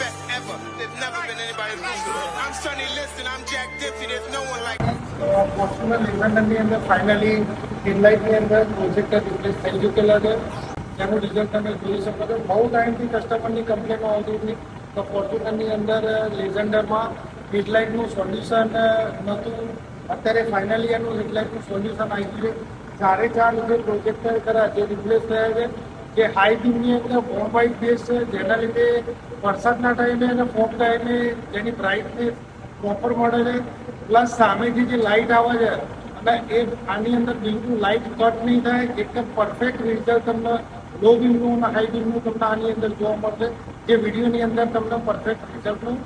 best ever. There's never been anybody looser. I'm Sonny Liston, I'm Jack Dempsey, there's no one like Fortuner લેઝન્ડરની અંદર finally હેડલાઇટની અંદર projector replace થઈ ચૂકેલા છે. તેનું રિઝલ્ટ તમે જોઈ શકો છો. બહુ ટાઈમથી કસ્ટમરની કમ્પ્લેનો આવતી હતી તો ફોર્ચ્યુનરની અંદર લેઝન્ડરમાં હેડલાઇટનું સોલ્યુશન નહોતું. અત્યારે ફાઇનલી એનું હેડલાઇટનું સોલ્યુશન આવી ગયું છે. ચારે ચાર જે પ્રોજેક્ટર ખરા જે રિપ્લેસ થયા છે જે હાઈ બીમની અંદર ફોમ વાઇટ બેઝ છે, જેના લીધે વરસાદના ટાઈમે અને ફોમ ટાઈમે જેની બ્રાઇટનેસ પ્રોપર મળે છે. પ્લસ સામેથી જે લાઇટ આવે છે અને એ આની અંદર બિલકુલ લાઇટ કટ નહીં થાય. એકદમ પરફેક્ટ રિઝલ્ટ તમને લો બીમનું અને હાઈ બીમનું તમને આની અંદર જોવા મળશે. જે વિડીયોની અંદર તમને પરફેક્ટ રિઝલ્ટનું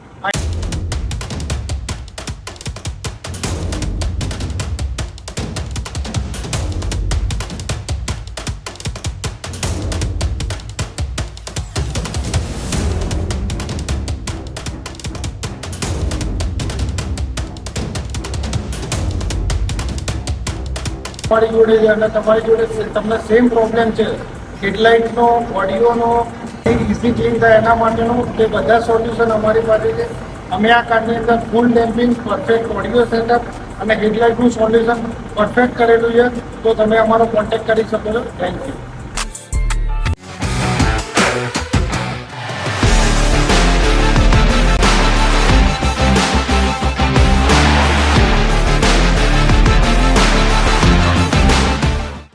તમારી જોડે છે અને તમારી જોડે તમને સેમ પ્રોબ્લેમ છે હેડલાઇટનો, ઓડિયોનો ઇઝી ક્લીન થાય એના માટેનું તે બધા સોલ્યુશન અમારી પાસે છે. અમે આ કારની અંદર ફૂલ ડેમ્પિંગ, પરફેક્ટ ઓડિયો સેટઅપ અને હેડલાઇટનું સોલ્યુશન પરફેક્ટ કરેલું છે. તો તમે અમારો કોન્ટેક્ટ કરી શકો છો. Thank you.